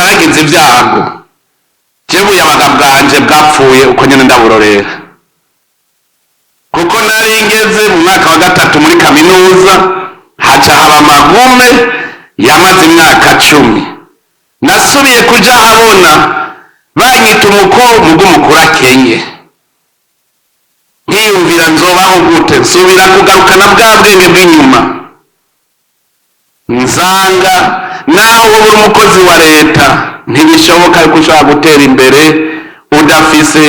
naragize ibyago jewe ubuyabaga bwanje bwapfuye uko nyene ndaburorera, kuko nari ngeze mu mwaka wa gatatu muri kaminuza, haca haba amagume yamaze imyaka 10. Nasubiye kuja habona banyita umukuru akenye, nkiyumvira nzobaho gute, nsubira kugarukana bwa bwenge bw'inyuma, nsanga naho uri umukozi wa leta ntibishoboka yuko ushobora gutera imbere udafise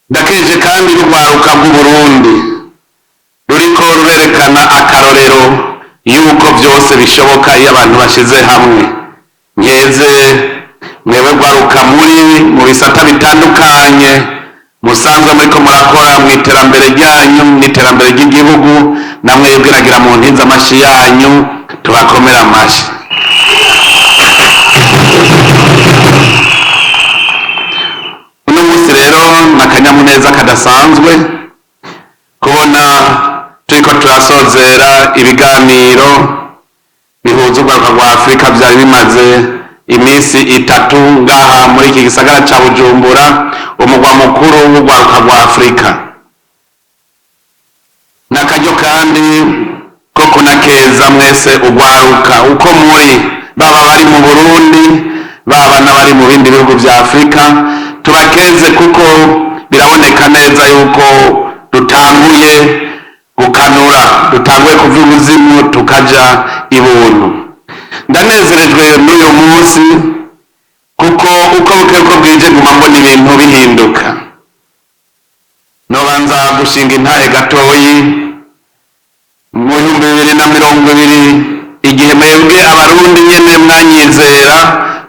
ndakeje kandi urwaruka rw'Uburundi ruriko rurerekana akarorero yuko byose bishoboka iyo abantu bashize hamwe. Nkeze mwewe rwaruka mu bisata bitandukanye musanzwe muriko murakora mu iterambere ryanyu n'iterambere ry'igihugu, namwe yibwiragira mu ntinza amashi yanyu tubakomera amashi. Uno munsi rero n'akanyamuneza kadasanzwe kubona turiko turasozera ibiganiro bihuza urwaruka rwa Afurika byari bimaze iminsi 3 ngaha muri iki gisagara ca Bujumbura, umugwa mukuru w'urwaruka rwa Afurika. Nakaryo kandi ko kunakeza mwese urwaruka uko muri, baba bari mu Burundi baba n'abari mu bindi bihugu vya Afurika, tubakeze kuko biraboneka neza yuko dutanguye gukanura, dutanguye kuva ubuzimu tukaja ibuntu. Ndanezerejwe n'uyu munsi kuko uko bukeko bwije nguma mbona ibintu bihinduka. Nobanza gushinga intahe gatoyi mu 2020 igihe mwebwe abarundi nyene mwanyizera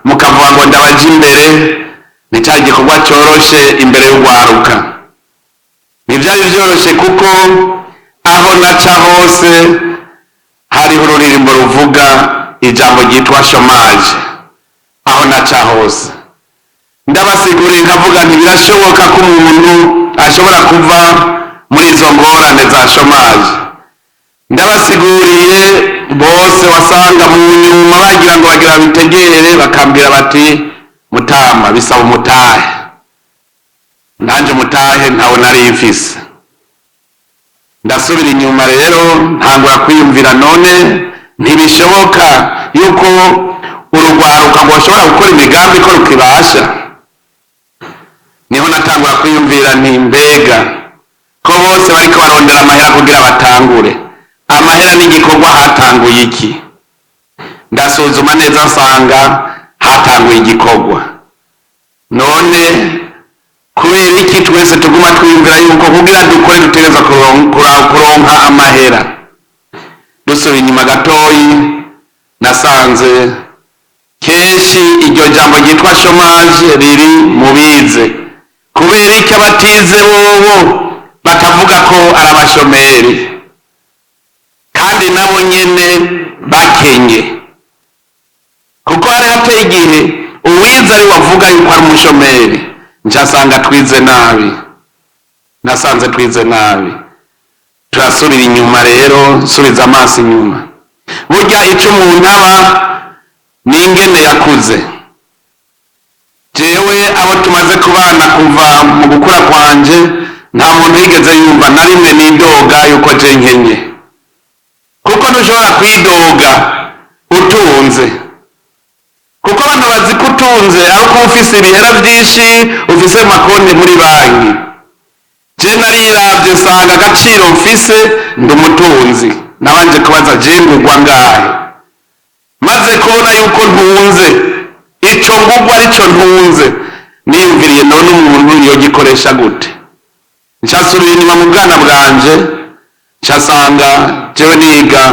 mukavuga ngo ndabaje imbere, ni cya gikorwa cyoroshe imbere y'urwaruka. Ntivyari vyoroshe kuko aho naca hose hari ururirimbo ruvuga ijambo ryitwa chômage. Aho naca hose ndabasiguriye nkavuga nti birashoboka ko umuntu ashobora kuva muri izo ngorane za chômage. Ndabasiguriye bose wasanga mu nyuma bagira ngo bagira bitegere, bakambira bati mutama bisaba umutahe. Nanje umutahe ntawo nari mfise. Ndasubira inyuma rero ntangura kwiyumvira none ntibishoboka yuko urugwaruka rwoshobora gukora imigambi ko rukibasha. Niho natangura kwiyumvira nti mbega ko bose bariko barondera amahera kugira batangure, amahera n'igikorwa hatanguye iki? Ndasuzuma neza nsanga hatanguye igikorwa. None kubera iki twese tuguma twiyumvira yuko kugira dukore dutegereza kuronka amahera? Dusubira inyuma gatoyi nasanze kenshi iryo jambo ryitwa chômage riri mu bize. Kubera iki abatize bobo bakavuga ko ari abashomeri kandi nabo nyene bakenye? Kuko hari hateye igihe uwize ari wavuga yuko ari umushomeri, ncasanga twize nabi, nasanze twize nabi. Turasubira inyuma rero, subiza amaso inyuma. Burya ico umuntu aba n'ingene yakuze. Jewe abo tumaze kubana kuva mu gukura kwanje nta muntu yigeze yumva na rimwe nidoga yuko je nkenye, kuko ntushobora kwidoga utunze. Kuko abantu bazi ko utunze ari uko ufise ibihera vyinshi, ufise makonti muri banki. Je nariravye nsanga agaciro mfise ndi umutunzi, nabanje kubaza je ngurwa ngahe. Maze kubona yuko ntunze, ico ngurwa arico ntunze, niyumviriye none umuntu yogikoresha gute? Ncasubira inyuma mu bwana bwanje, ncasanga jewe niga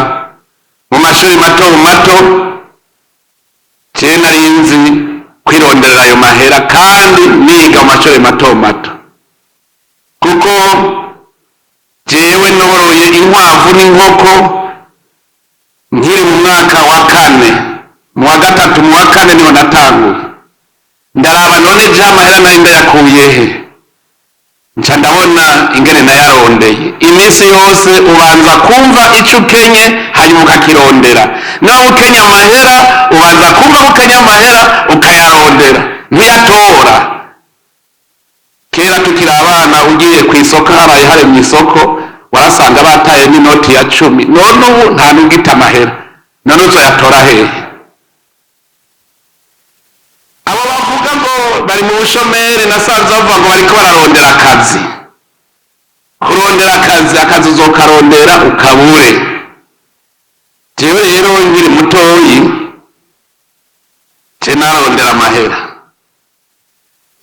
mu mashuri mato mato, je nari nzi kwironderera ayo mahera kandi niga mu mashuri mato mato. Kuko jewe noroye inkwavu n'inkoko nkiri mu mwaka wa 4, mu wa 3, mu wa 4 niho natanguye. Ndaraba none je amahera nari ndayakuye he? nca ndabona ingene nayarondeye. Iminsi yose ubanza kumva ico ukenye hanyuma ukakirondera, naho ukenye amahera ubanza kumva ukenye amahera ukayarondera ntuyatora. Kera tukiri abana ugiye kw'isoko, haraye hari mw'isoko warasanga bataye n'inoti ya 10, none ubu nta n'ugita amahera, none uzoyatora hehe? Abo bavuga ngo bari mu bushomeri nasanze bavuga ngo bariko bararondera akazi. Kurondera akazi uzokarondera ukabure. Jewe rero nkiri mutoyi je narondera amahera,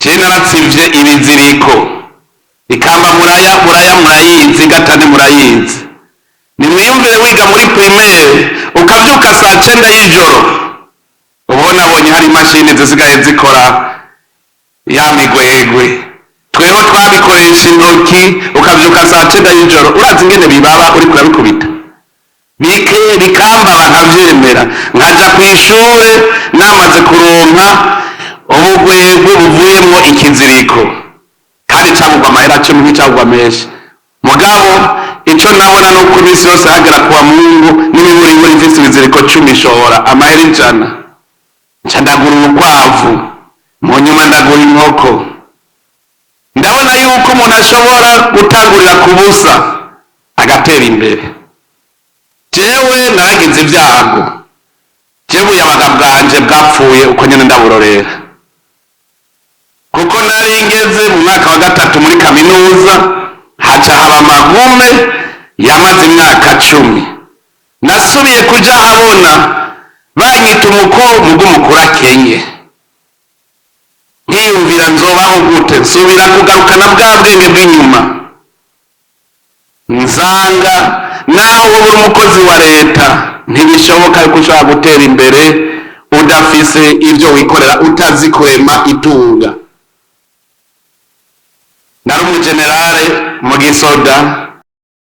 je naratsivye ibiziriko ikamba murayizi gatane murayizi. Nimwiyumvire wiga muri primaire ukavyuka saa 9 y'ijoro ubona bonye hari imashini zisigaye zikora ya migwegwe. Tweho twabikoresha intoki ukavyuka saa 9 y'ijoro, urazi ingene bibaba uri kurabikubita bikamba bakavyemera. Nkaja kw'ishure namaze kuronka ubugwegwe buvuyemwo ikiziriko, kandi cagurwa amahera 10 nk'icagurwa menshi. Mugabo ico nabona nuko imisi yose hagera kuwa Mungu n'imiburiburi mfise ibiziriko 10 ishora amahera 100. Nca ndagura urukwavu, mu nyuma ndagura inkoko. Ndabona yuko umuntu ashobora gutangurira ku busa agatera imbere. Jewe naragize ibyago, jewe ubuyabaga bwanje bwapfuye uko nyene ndaburorera, kuko nari ngeze mu mwaka wa 3 muri kaminuza, haca haba amagume yamaze imyaka 10. Nasubiye kuja habona banyita umukuru mugumukuru akenye, nkiyumvira nzobaho gute, nsubira kugarukana bwa bwenge bw'inyuma. Nsanga naho uri umukozi wa leta ntibishoboka yuko ushobora gutera imbere udafise ivyo wikorera, utazi kurema itunga. Nari umugenerale mu gisoda,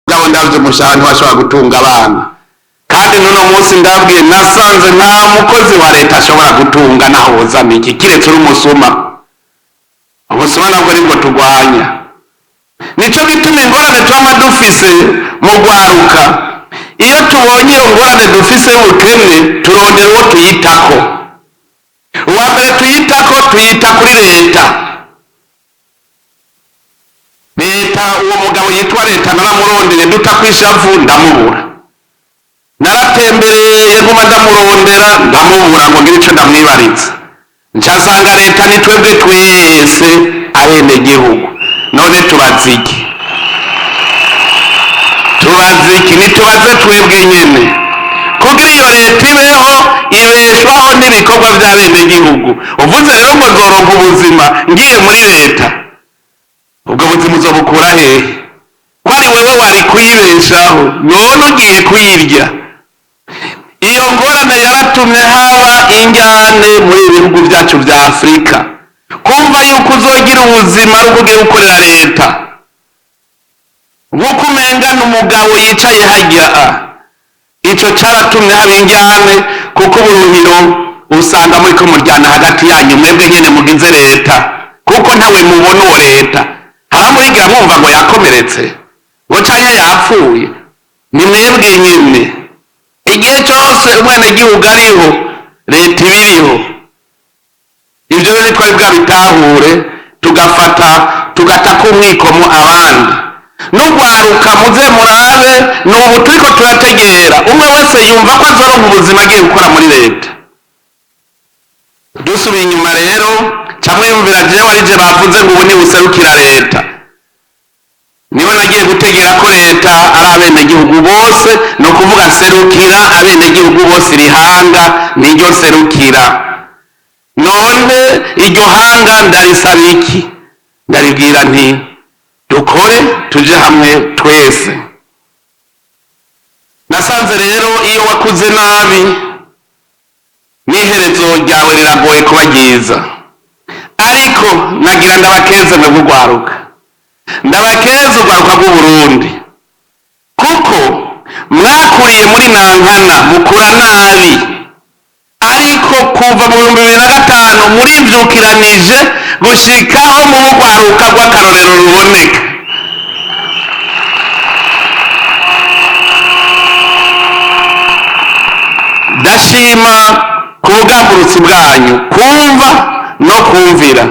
gabo ndavye umushahara ntiwashobora gutunga abana, kandi n'uno munsi ndabwiye nasanze nta mukozi wa leta ashobora gutunga naho wozana iki kiretse uri umusuma. Ubusuma nabwo nibwo turwanya. Nico gituma ingorane twama dufise mu gwaruka, iyo tubonye iyo ngorane dufise y'ubukene turondera uwo tuyitako. Uwa mbere tuyitako tuyita kuri leta. Uwo mugabo yitwa leta naramurondeye duta kwishavu ndamubura. Naratembereye nguma ndamurondera ndamubura ngo ngire ico ndamwibariza. Ncasanga leta ni twebwe twese abenegihugu. None tubaziki nitubaze twebwe nyene kugira iyo leta ibeho ibeshwaho n'ibikorwa vy'abenegihugu. Uvuze rero ngo zoronka ubuzima ngiye muri leta, ubwo buzima uzobukura hehe? Ko ari wewe wari kwibeshaho none ugiye kwirya. Iyo ngorane yaratumye haba injyane muri ibihugu vyacu vya Afrika, kumva yuko uzogira ubuzima ari ugiye gukorera leta, nk'uko umenga n'umugabo yicaye hajya. Ico caratumye haba injyane, kuko uburuhiro usanga muriko muryana hagati yanyu mwebwe nyene mugize leta, kuko ntawe mubona uwo leta. Haramurigira mwumva ngo yakomeretse ngo canke yapfuye, ni mwebwe nyene. Igihe cyose umwenegihugu ariho leta ibiriho. Ivyo rero twari bwabitahure tugata kumwikomo abandi. N'ugwaruka muze murabe n'ubu turiko turategera, umwe wese yumva ko azoronka ubuzima agiye gukora muri leta. Dusubiye inyuma rero camwiyumvira jewe arije bavuze ngo ubu nibuserukira leta. Niho nagiye gutegera ko leta ari abenegihugu bose, no kuvuga serukira abenegihugu bose. Irihanga niryo serukira. None iryo hanga ndarisaba iki? Ndaribwira nti dukore tuje hamwe twese. Nasanze rero iyo wakuze nabi n'iherezo ryawe riragoye kuba ryiza, ariko nagira ndabakeze mwe gugwaruka, ndabakeze urwaruka rw'Uburundi, kuko mwakuriye muri nankana mukura nabi. ariko kuva mu 2005 murivyukiranije gushikaho mu rwaruka rw'akarorero ruboneka. Ndashima ku bugamburutsi bwanyu kumva no kumvira,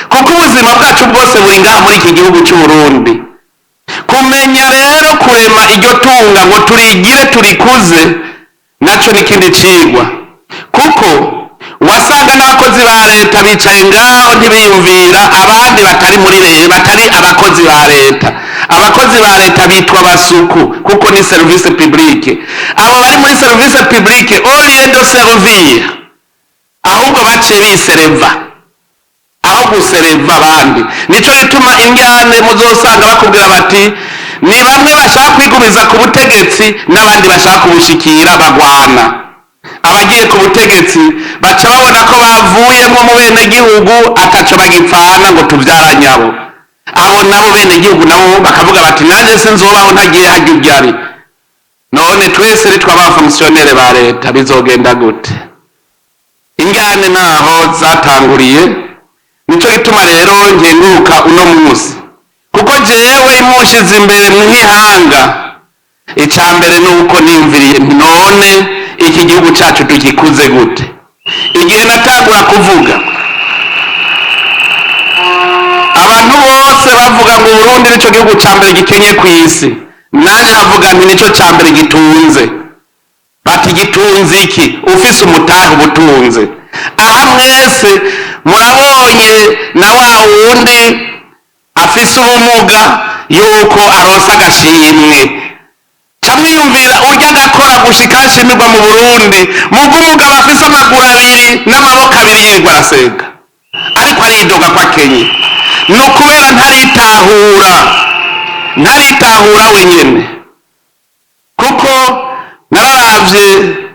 kuko ubuzima bwacu bwose buri ngaha muri iki gihugu cy'u Burundi. Kumenya rero kurema iryo tunga ngo turigire turikuze naco n'ikindi cigwa, kuko wasanga n'abakozi ba leta bicaye ngaho ntibiyumvira abandi batari muri leta, batari abakozi ba leta. Abakozi ba leta bitwa basuku kuko ni service publique. Abo bari muri service publique au lieu de servir, ahubwo baciye bisereva aho gusereva abandi. Nico gituma indyane muzosanga bakubwira bati ni bamwe bashaka kwigumiza ku butegetsi n'abandi bashaka kubushikira bagwana. Abagiye ku butegetsi baca babona ko bavuyemo mu bene gihugu ataco bagipfana ngo tuvyaranyabo. Abo nabo bene gihugu nabo bakavuga bati nanje sinzobaho ntagiye hajya ubyari. None twese ritwa ba fonctionnaire ba leta bizogenda gute? Ingane naho zatanguriye. Nico gituma rero ngenguruka uno munsi, kuko jewe imushize imbere mwihanga. Icambere nuko nimviriye none iki gihugu cacu tukikuze gute. Igihe natangura kuvuga abantu bose bavuga ngo Burundi nico gihugu cambere gikenye kw'isi, nanje havuga nti nico cambere gitunze. Bati gitunze iki? Ufise umutahe ubutunze. Aha mwese murabonye na wa wundi afise ubumuga yuko aronsa agashimwe. Camwiyumvira urya gakora gushika ashimirwa mu Burundi, mugo umugabo afise amaguru abiri n'amaboko abiri yirirwa arasega, ariko aridoga ko akenye. No kubera ntaritahura wenyene, kuko nararavye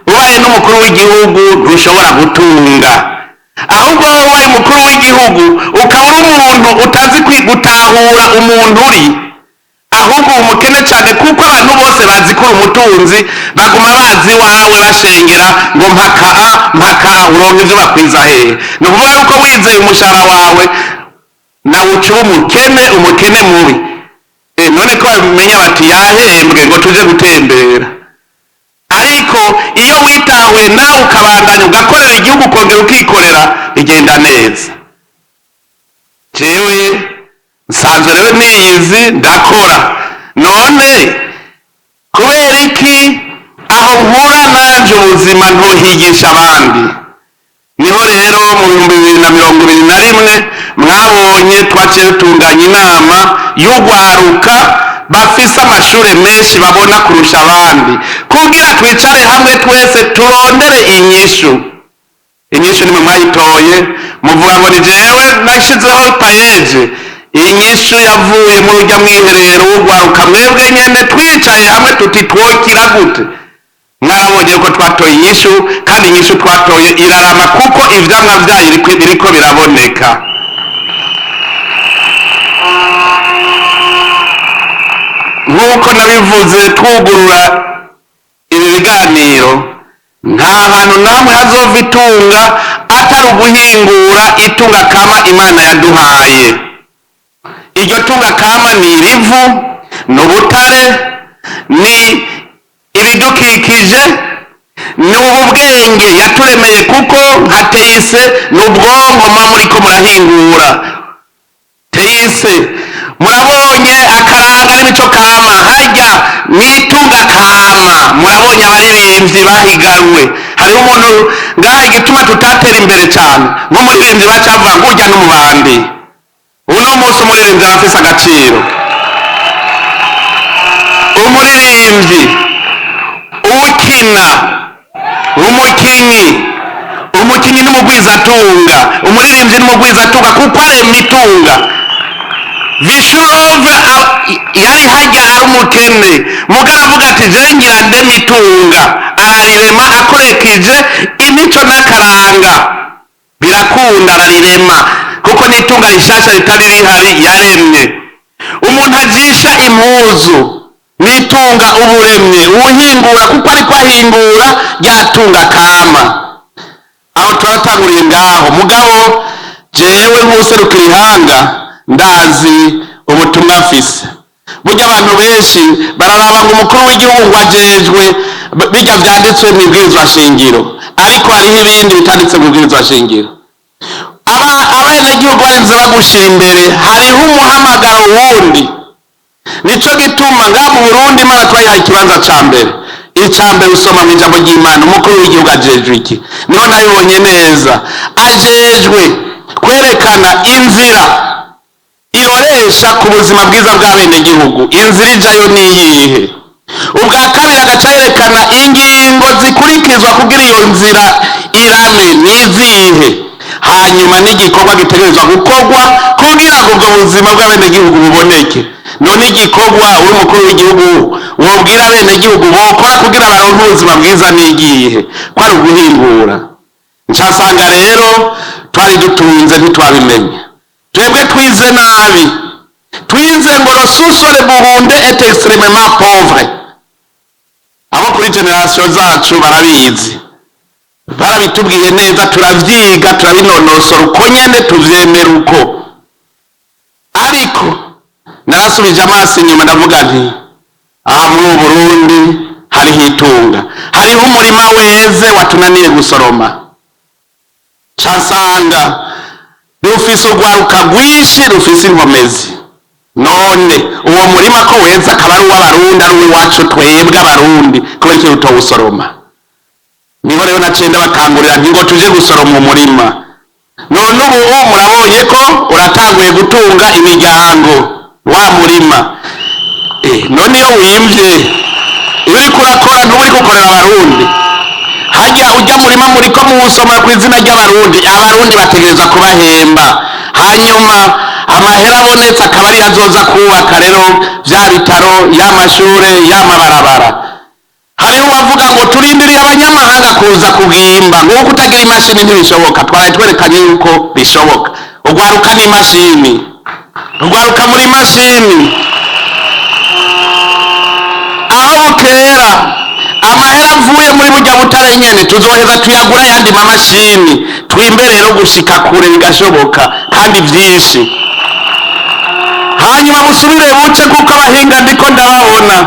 ubaye n'umukuru w'igihugu ntushobora gutunga, ahubwo ubaye umukuru w'igihugu ukaba uri umuntu utazi gutahura umuntu uri, ahubwo umukene cyane, kuko abantu bose bazi ko umutunzi baguma bazi wawe bashengera ngo mpaka uronke ivyo bakwiza hehe. Ni ukuvuga yuko wizeye umushahara wawe nawe uciba umukene mubi. None ko bamenya bati yahembwe ngo tuje gutembera. Ariko iyo witahuye nawe ukabandanya ugakorera igihugu ukongera ukikorera, bigenda neza. Jewe nsanzwe rero niyizi ndakora, none kubera iki aho nkura nanje ubuzima ntuhigisha abandi? Niho rero mu 2021 mwabonye twaciye dutunganya inama y'ugwaruka bafise amashure menshi babona kurusha abandi, kugira twicare hamwe twese turondere inyishu. Inyishu nimwe mwayitoye, muvuga ngo ni jewe nashizeho payeje. Inyishu yavuye mu rujya mwiherero w'ugwaruka mwebwe nyene twicaye hamwe tuti twokira gute. Mwarabonye ko twatoye inyishu, kandi inyishu twatoye irarama, kuko ivyamwa vyayo biriko biraboneka. Nk'uko nabivuze twugurura ibi biganiro, nta hantu namwe hazova itunga atari uguhingura itunga kama Imana yaduhaye. Iryo tunga kama ni irivu, ni ubutare, ni ibidukikije, ni ubwenge yaturemeye, kuko nka teise ni ubwonko muriko murahingura. Teise murabonye akaranga n'imico kama, harya mwitunga kama murabonye abaririmbyi bahiganwe. Hariho umuntu ngaha igituma tutatera imbere cyane, nk'umuririmbyi bacavuga ngo urya n'umubandi. Uno munsi umuririmbyi arafise agaciro. Umuririmbyi, ukina, umukinyi n'umugwizatunga. Umuririmbyi n'umugwizatunga kuko arema itunga. Vishurove yari hajya ari umukene, mugabo avuga ati je ngira ndema itunga, ararirema akorekeje imico n'akaranga, birakunda ararirema, kuko n'itunga rishasha ritari rihari yaremye. Umuntu ajisha impuzu n'itunga uburemye, uwuhingura kuko ariko ahingura ryatunga kama. aho turatanguriye ngaho. Mugabo jewe nk'userukira ihanga ndazi ubutumwa afise. Burya abantu benshi bararaba ngo umukuru w'igihugu ngo ajejwe bijya vyanditswe mw'ibwirizwa shingiro, ariko hariho ibindi bitanditse mw'ibwirizwa shingiro. Abenegihugu barinze bagushira imbere, hariho umuhamagaro wundi. Nico gituma ngaha mu Burundi Imana twayihaye ikibanza ca mbere. Ica mbere usoma mw'ijambo ry'Imana, umukuru w'igihugu ajejwe iki? Niho nabibonye neza, ajejwe kwerekana inzira iroresha ku buzima bwiza bw'abenegihugu. Inzira ijayo niyihe? Ubwa kabiri agaca yerekana ingingo zikurikizwa kugira iyo nzira irame nizihe, hanyuma n'igikorwa gitegerezwa gukorwa kugira ngo ubwo buzima bw'abenegihugu buboneke. None igikorwa uri umukuru w'igihugu wobwira abenegihugu bokora kugira baronke ubuzima bwiza nigihe? Ko ari uguhingura. Ncasanga rero twari dutunze ntitwabimenye. Twebwe twize nabi, twize ngo rosusore buhunde et extrêmement pauvre. Abo kuri generation zacu barabizi, barabitubwiye neza, turavyiga turabinonosora uko nyene tuvyemera uko. Ariko narasubije amaso inyuma ndavuga nti aha mu Burundi hariho itunga, hariho umurima weze watunaniye gusoroma. Casanga rufise urwaruka rwinshi rufise inkomezi. None uwo murima ko weza akaba ari uw'abarundi, ari uw'iwacu twebwe abarundi, kubera iki utawusoroma? Niho rero naciye ndabakangurira nti ngo tuje gusoroma umurima. None ubu murabonye ko uratanguye gutunga imiryango wa murima. None iyo wimvye, iyo uriko urakora ntuburiko ukorera abarundi. Harya ujya murima muriko muwusoma ku izina ry'abarundi, abarundi bategereza kubahemba, hanyuma amahera abonetse akaba ari azoza kubaka rero vya bitaro, y'amashure, y'amabarabara. Hariho uwavuga ngo turindiriye abanyamahanga kuza kugimba, ngo kutagira imashini ntibishoboka. Twari twerekanye yuko bishoboka. Ugwaruka n'imashini, ugwaruka muri mashini. Aho bukera amahera avuye muri burya butare nyene tuzoheza tuyagura yandi mamashini, twimbe rero gushika kure bigashoboka kandi vyinshi. Hanyuma busubire buce kuko abahinga ndiko ndababona,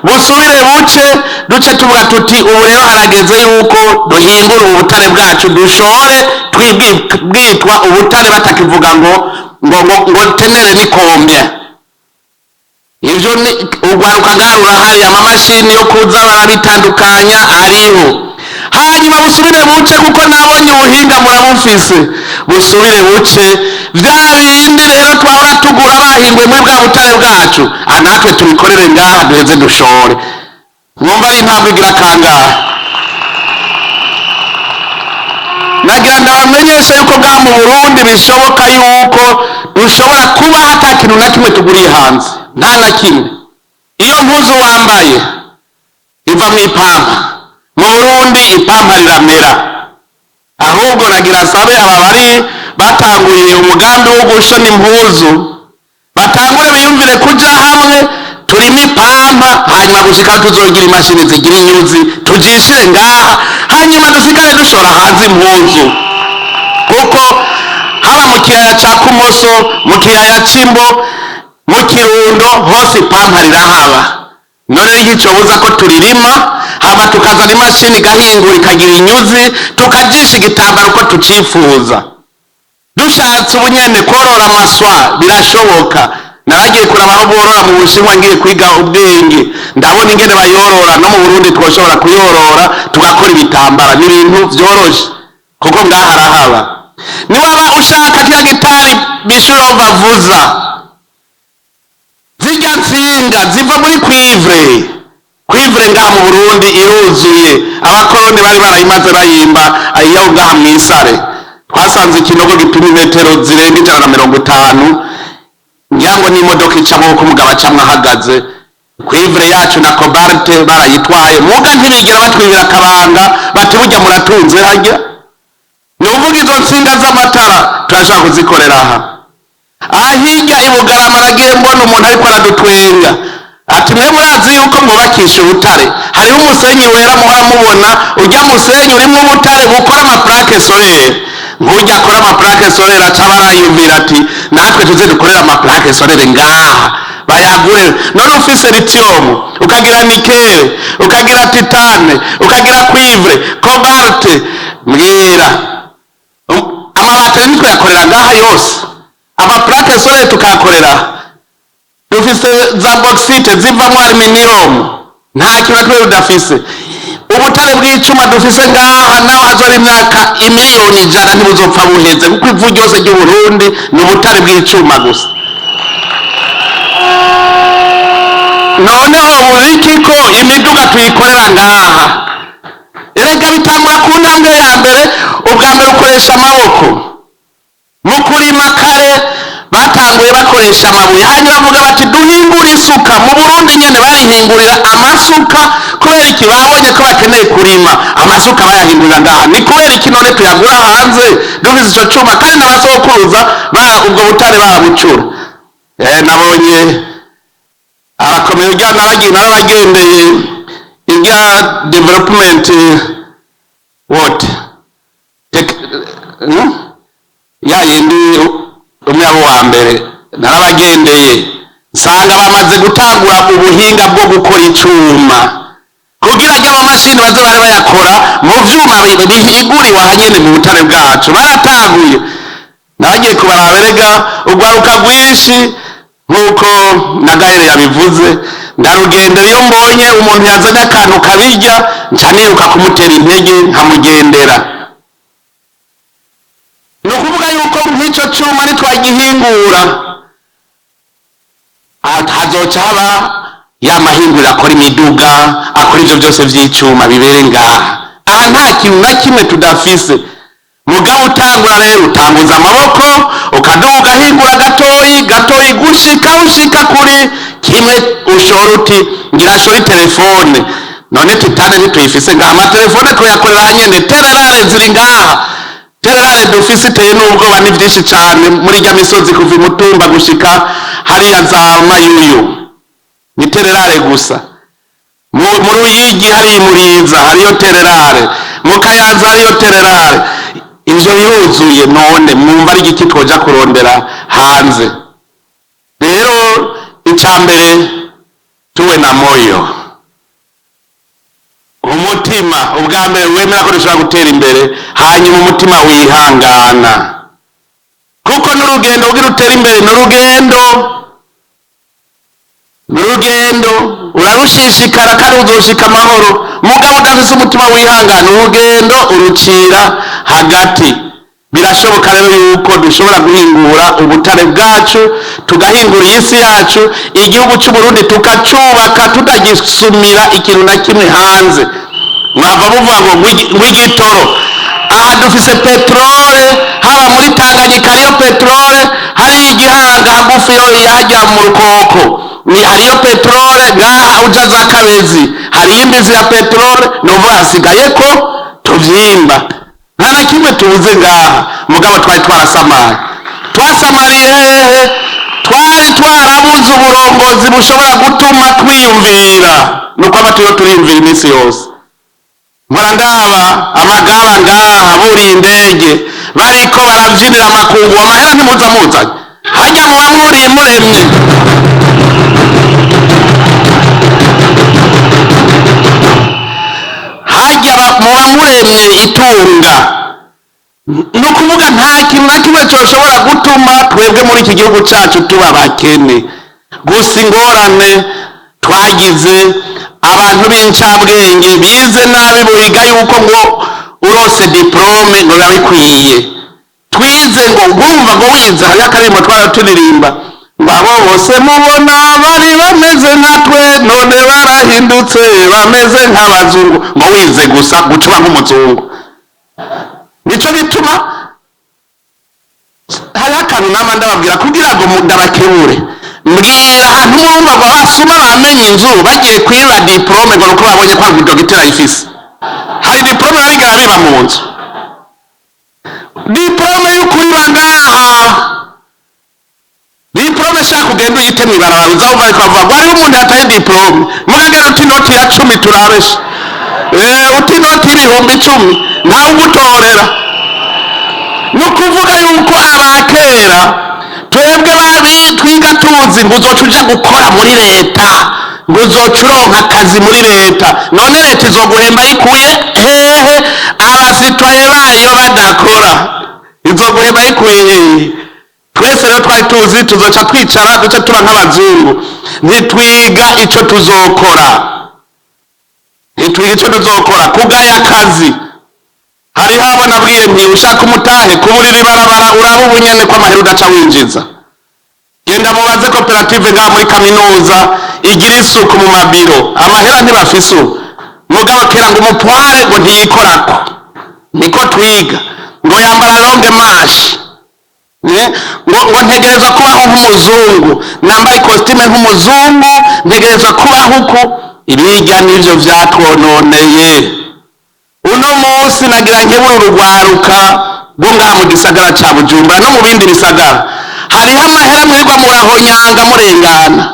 busubire buce duce tuvuga tuti ubu rero harageze yuko duhingura ubutare bwacu dushore twibwitwa ubutare, batakivuga ngo tenere nikombya. Ivyo ni ugwaruka rurahari, amamashini yo kuza barabitandukanya ariho. Hanyuma busubire buce kuko nabonye ubuhinga murabufise, busubire buce vya bindi rero twahora tugura bahinguye muri bwa butare bwacu, natwe tubikorere ngaha duheze dushore. Mwumva ari intambwe igira kangahe? Nagira ndabamenyesha yuko bwa mu Burundi bishoboka yuko dushobora kuba ata kintu na kimwe tuguriye hanze, nta na kimwe. Iyo mpuzu wambaye iva mu ipampa, mu Burundi ipampa riramera. Ahubwo nagira sabe aba bari batanguye umugambi wo gushona impuzu, batangure biyumvire kuja hamwe turimo ipampa, hanyuma gushika tuzogira imashini zigira inyuzi tujishire ngaha, hanyuma dusigare dushora hanze impuzu. Kuko haba mu kiyaya ca Kumoso, mu kiyaya c'Imbo, mu Kirundo, hose ipampa rirahaba. None nticobuza ko turirima, hama tukazana imashini igahingura ikagira inyuzi, tukajisha igitambaro uko tucifuza. Dushatse ubunyene korora amaswa birashoboka. Naragiye kuraba aho borora mu Bushinwa ngiye kwiga ubwenge, ndabona ingene bayorora. No mu Burundi twoshobora kuyorora tugakora ibitambara, n'ibintu vyoroshe kuko ngaha arahaba. Niwaba ushaka kya gitari bishuro bavuza, zirya nsinga ziva muri kwivre ngaha mu Burundi iruzuye. Abakoroni bari barayimaze bayimba iyo ngaha mw'isare. Twasanze ikinogo gipima metero zirenga 150, ngirango n'imodoka icamo ko umugabo acamwe ahagaze. Kwivre yacu na cobalt barayitwaye, muga ntibigira batwibira akabanga bati burya muratunze harya. Nuvuga izo nsinga z'amatara turashaka kuzikorera aha. Ahirya i Bugarama nagiye mbona umuntu ariko aradutwenga ati mwe murazi yuko mwubakisha ubutare, hariho umusenyi wera muhora mubona, urya musenyi urimo ubutare bukora amaplake solaire. Nk'urya akora amaplake solaire aca barayumvira ati natwe tuze dukorera amaplake solaire ngaha bayagure. None ufise lithium, ukagira nickel, ukagira titane, ukagira cuivre, cobalt, mbwira amabateri ntitwayakorera ngaha yose, amaplake solaire tukayakorera. Dufise za bauxite zivamwo aluminium, nta kintu na kimwe tudafise. Ubutare bw'icuma dufise ngaha naho hazora imyaka imiliyoni 100 ntibuzopfa buheze, kuko ivu ryose ry'Uburundi ni ubutare bw'icuma gusa. Noneho buriki ko imiduga tuyikorera ngaha, erega bitangura ku ntambwe ya mbere. Ubwa mbere ukoresha amaboko mu kurima, kare batanguye bakoresha amabuye, hanyuma bavuga bati duhingura isuka. Mu Burundi nyene barihingurira amasuka. Kubera iki? Babonye ko bakeneye kurima, amasuka bayahindurira ngaha. Ni kubera iki none tuyagura hanze dufise ico cuma kandi n'abasokuruza ubwo butare barabucura? Nabonye abakomeye urya n'abagendeye irya development ya yindi umwe abo wa mbere narabagendeye, nsanga bamaze gutangura ubuhinga bwo gukora icuma kugira ngo amamashini baze bari bayakora mu vyuma bihinguriwe ahanyene mu butare bwacu. Baratanguye, nabagiye kubaraberega urwaruka rwinshi nk'uko na Gaël yabivuze. Ndarugendera, iyo mbonye umuntu yazanye akantu kabirya nca niruka kumutera intege nkamugendera. Ni ukuvuga yuko nk'icyo cuma nitwagihingura hazoca haba ya mahinguriro akora imiduga, akora ivyo byose vy'icuma bibere ngaha. Aha nta kintu na kimwe tudafise. Mugabo utangura rero, utanguza amaboko ukaduga ugahingura gatoyi ushika kuri kimwe ushora uti ngira shori telefone. None titane ntituyifise ngaha, amatelefone tuyakorera hanyene. Tererare ziri ngaha, tererare dufise iteye n'ubwoba, ni vyinshi cane muri rya misozi kuva imutumba gushika hariya za Mayuyu, ni tererare gusa. Mu Ruyigi hariya Muriza hariyo tererare, mu Kayanza hariyo tererare. Ivyo biruzuye, none mwumva ari igiki twoja kurondera hanze? Rero icambere tuwe na moyo, umutima ubwa mbere wemera ko dushobora gutera imbere, hanyuma umutima wihangana, kuko n'urugendo kugira utere imbere n'urugendo urarushishikara kandi uzoshika amahoro. Mugabo udafise umutima wihangana, urugendo urucira hagati. Birashoboka rero yuko dushobora guhingura ubutare bwacu, tugahingura isi yacu, igihugu cy'u Burundi tukacubaka tutagisumira ikintu na kimwe hanze. Mwava muvuga ngo ngw'igitoro. Aha dufise petrole, haba muri Tanganyika hariyo petrole, hari Igihanga hagufi yo yajya mu Rukoko hariyo petrole, ngaha uja za Kabezi hariyo imbizi ya petrole. Nuvuga hasigaye ko tuvyimba, nta na kimwe tubuze ngaha. Mugabo twari twasamariye hehe? Twari twarabuze uburongozi bushobora gutuma twiyumvira. Nuko abaturiyo turiyumvira iminsi yose. Mpora ndaba amagaba ngaha buriye indege bariko baravyinira amakungu, amahera ntimuza muzanye, harya muba muriye muremye. Harya muba muremye itunga. Ni ukuvuga nta kintu na kimwe coshobora gutuma twebwe muri iki gihugu cacu tuba bakene. Gusa ingorane twagize, abantu b'incabwenge bize nabi biga yuko ngo urose diplome ngo biba bikwiye. Twize ngo ngumva ngo wize, hariyo akarimbo twaraturirimba ngo abo bose mubona bari bameze nkatwe none barahindutse bameze nk'abazungu. Ngo wize gusa gucuba nk'umuzungu. Nico bituma hariho akantu nama ndababwira kugira ngo ndabakebure. Mbwira ahantu mwumva ngo abasuma bamenye inzu bagiye kwiba diplome ngo nuko babonye ko ari dogiteri ayifise. Hari diplome babigara biba mu nzu, diplome y'ukuri bangaha, diplome diplome shaka ugenda uyite mw'ibarabara uzawumva ariko bavuga ngo hariho umuntu yataye diplome mugagera uti inoti ya 10 turabesha uti inoti y'ibihumbi 10 ntawe ugutorera. ni ukuvuga yuko abakera twebwe twiga tuzi ngo uzoca uja gukora muri leta, ngo uzoca uronka akazi muri leta. none leta izoguhemba yikuye hehe? abasitwaye bayo badakora izoguhemba yikuye hehe? twese rero twari tuzi tuzoca twicara duce tuba nk'abazungu, ntitwiga ico tuzokora, kugaya akazi. hariho abo nabwiye nti ushaka umutahe kuburira ibarabara uraba ubunyene ko amahera udaca winjiza. genda mubaze koperative ngaha muri kaminuza igira isuku mu mabiro, amahera ntibafise ubu. mugabo kera ngo umutware ngo ntiyikorako, niko twiga. ngo yambara longe mashi, ngo ntegerezwa kubaho nk'umuzungu, nambaye ikositime nk'umuzungu, ntegerezwa kubaho uku. ibijya n'ivyo vyatwononeye. uno munsi nagira nkebura urugwaruka rwo ngaha mu gisagara ca Bujumbura no mu bindi bisagara, hariho amahera mwirwa murahonyanga murengana.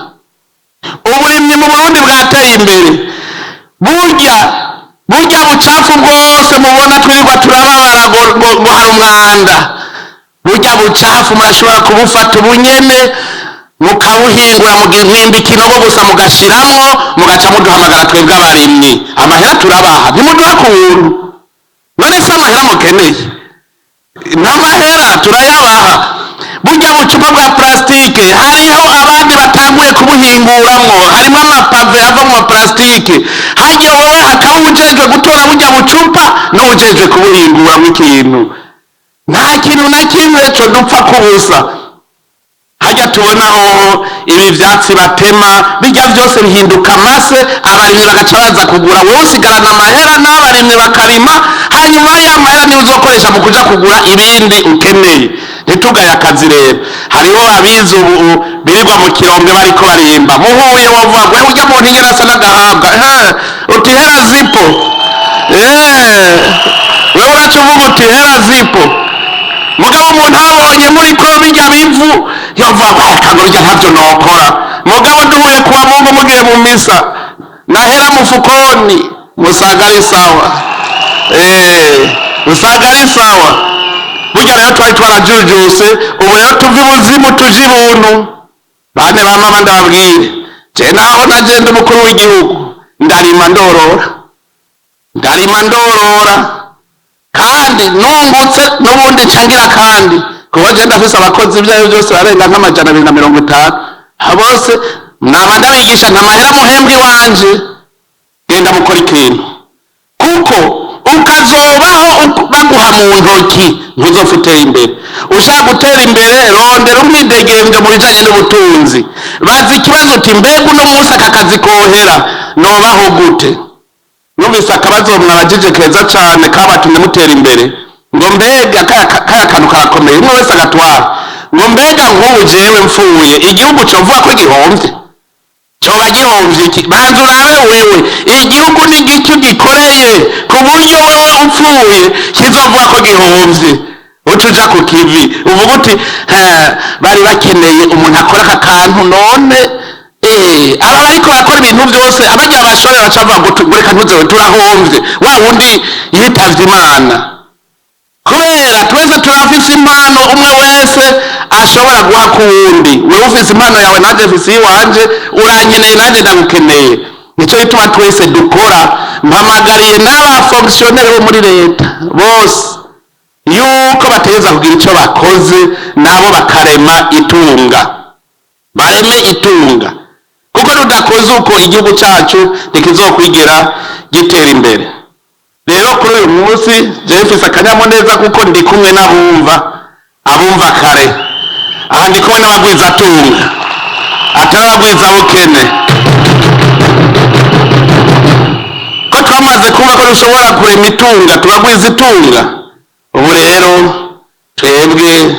uburimyi mu Burundi bwateye imbere. burya bucafu bwose mubona twirirwa turababara ngo hari umwanda, burya bucafu murashobora kubufata ubunyene mukabuhingura mugimpimba ikinogo gusa mugashiramwo, mugaca muduhamagara twebwe abarimyi, amahera turabaha, ntimuduha ku buntu. none se amahera mukeneye? n'amahera turayabaha. burya bucupa bwa plastike hariho abandi batanguye kubuhinguramwo, harimo amapave ava mu plastike. harya wowe hakaba ujejwe gutora burya bucupa n'ujejwe kubuhinguramwo ikintu. nta kintu na kimwe co dupfa kubusa. hajya tubonaho ibi vyatsi batema, bijya vyose bihinduka amase, abarimyi bagaca baza kugura, wowe usigarana amahera n'abarimyi bakarima, hanyuma ya mahera niyo uzokoresha mu kuja kugura ibindi ukeneye. ntitugaye akazi rero. hariho abize ubu birirwa mu kirombe bariko barimba, muhuye wovuga ngo urya muntu ingene asa n'agahabwa, uti hera zipo. wewe uraca uvuga uti hera zipo. mugabo umuntu abonye muriko bijya bivu yovuga ngo urya ntavyo nokora. mugabo duhuye kuwa Mungu mugiye mu misa, nahera mufukoni musaga ari sawa. musaga ari sawa. burya rero twari twarajujuse, ubu rero tuva ibuzimu tuje ibuntu. bane ba mama ndababwire, je naho nagenda umukuru w'igihugu ndarima ndorora kandi nungutse n'ubundi cangira kandi kuba je ndafise abakozi ibyayo byose barenga nk'amajana 250. bose naba ndabigisha ntamahera muhembwe wanje, genda mukora ikintu, kuko ukazobaho baguha mu ntoki ntuzopfa utera imbere. ushaka gutera imbere rondera umwidegemvyo mu bijanye n'ubutunzi. bazi ikibazo uti mbega uno munsi aka kazi kohera nobaho gute? numvise akabazo mwabajije keza cane kabatumye mutera imbere, ngo mbega kaya kantu karakomeye umwe wese agatwara, ngo mbega nk'ubu jewe mfuye igihugu covuga ko gihomvye? coba gihomvye iki? banza urabe wewe igihugu ni giki gikoreye ku buryo wewe upfuye kizovuga ko gihomvye? utuja ku kivi uvuga uti bari bakeneye umuntu akora aka kantu, none aba bariko bakora ibintu byose abajya abashore bacavuga ngo reka ntuzewe turahomvye, wa wundi yitavye Imana. kubera twese turafise impano, umwe wese ashobora guha ku wundi. wewe ufise impano yawe nanje mfise iwanje, urankeneye nanje ndagukeneye. nico gituma twese dukora. mpamagariye n'abafonctionnaire bo muri leta bose yuko bategeza kugira ico bakoze, nabo bakarema itunga, bareme itunga, kuko tudakoze uko igihugu cacu ntikizokwigera gitera imbere. rero kuri uyu munsi jewe mfise akanyamuneza kuko ndi kumwe abumva kare. aha ndi kumwe n'abagwizatunga atari abagwizabukene, ko twamaze kumva ko dushobora kurema itunga tubagwiza itunga. ubu rero twebwe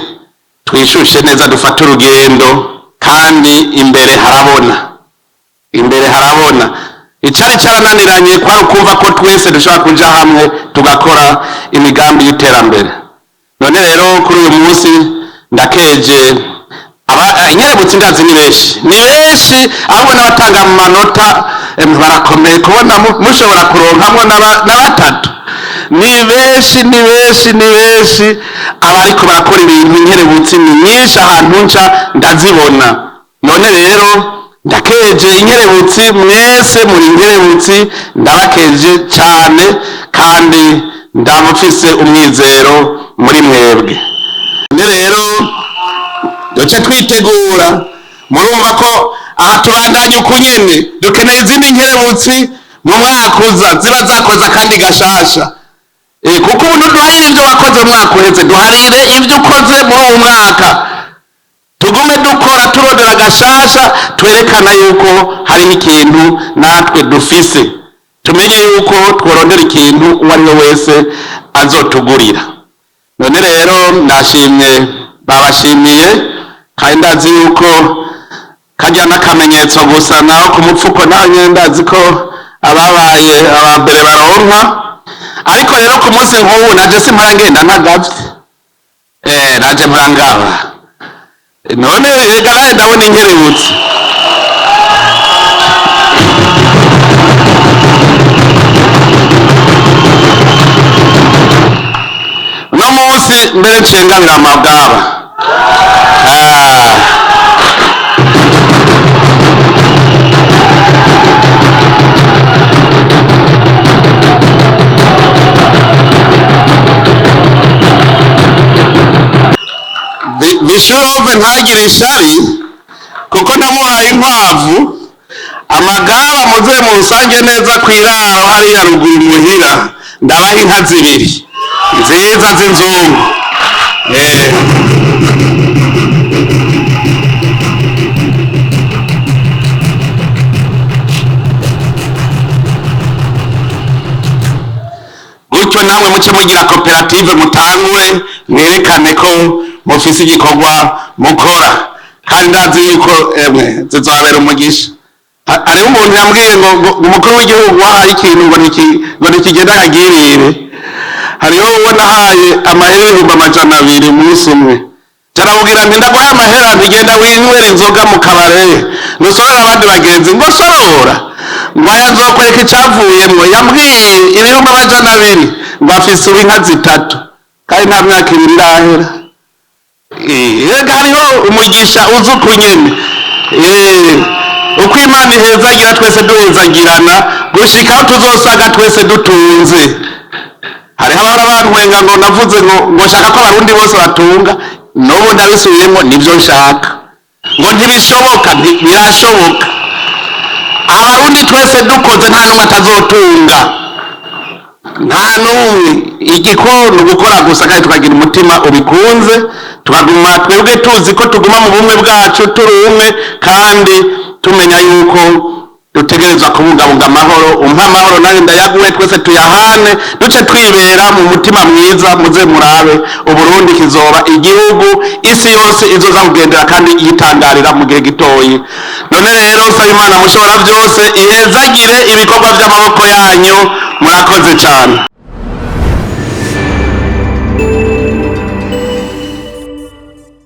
twishushe neza, dufate urugendo, kandi imbere harabona. icari carananiranye kwari ukumva ko twese dushobora kuja hamwe tugakora imigambi y'iterambere. none rero kuri uyu munsi ndakeje inkerebutsi ndazi ni benshi ahubwo n'abatanga mu manota barakomeye kubona mushobora kuronkamwo na batatu. Ni benshi abariko barakora ibintu. Inkerebutsi ni nyinshi ahantu nca ndazibona. None rero ndakeje inkerebutsi, mwese muri inkerebutsi ndabakeje cyane kandi ndamufise umwizero muri mwebwe. None rero duce twitegura, murumva ko aha tubandanye uku nyene, dukeneye izindi nkerebutsi mu mwaka uza ziba zakoze kandi gashasha. Kuko ubu ntuduharire ibyo wakoze mu mwaka uheze, duharire ibyo ukoze muri uwo mwaka. Tugume dukora turondera gashasha, twerekana yuko hariho ikintu natwe dufise. Tumenye yuko tworondera ikintu uwo ari we wese azotugurira. None rero babashimiye kandi ndazi yuko kajya n'akamenyetso gusa, naho ku mupfuko naho nyine ndazi ko ababaye abambere baronka. Ariko rero ku munsi nk'ubu naje simpora ngenda ntagavye, naje mpora ngaba. None rega nawe ndabona inkerebutsi. Uno munsi mbere ncengabira amabwaba. Bishove ntagire ishari kuko namuhaye inkwavu. Amagaba muze musange neza kwiraro hariya ruguru muhira, ndabaha inka zibiri nziza z'inzungu. Gutyo namwe muce mugira koperative, mutangure mwerekane ko mufise igikorwa mukora, kandi ndazi yuko zizabera umugisha. Hariho umuntu yambwiye ngo umukuru w'igihugu wahaye ikintu ngo nikigenda kagirire. Hariho uwo nahaye amahera 200 umunsi umwe, tarawubwira nti ndaguhaye amahera ntigenda winywera inzoga mu kabare nusorera abandi bagenzi, ngo sorora ngo aya nzokwereka icavuyemwo. Yambwiye 200 ngo afise inka 3 kandi nta myaka 2 irahera. Hariho umugisha uzi uko nyene. Uko Imana ihezagira twese duhezagirana gushika aho tuzosaga twese dutunze. Hariho abahora bantwenga ngo navuze ngo shaka ko abarundi bose batunga. N'ubu ndabisubiyemo, nivyo nshaka. Ngo ntibishoboka, birashoboka. Abarundi twese dukoze nta n'umwe atazotunga, nta n'umwe. Igikuru gukora gusa kandi tukagira umutima ubikunze, tukaguma twebwe tuzi ko tuguma mu bumwe bwacu turi umwe, kandi tumenya yuko dutegerezwa kubungabunga amahoro. Umpa amahoro nayo ndayaguhe, twese tuyahane, duce twibera mu mutima mwiza. Muze murabe Uburundi kizoba igihugu isi yose izoza kugendera kandi yitangarira mu gihe gitoyi. None rero saba Imana mushobora byose ihezagire ibikorwa by'amaboko yanyu. Murakoze cyane.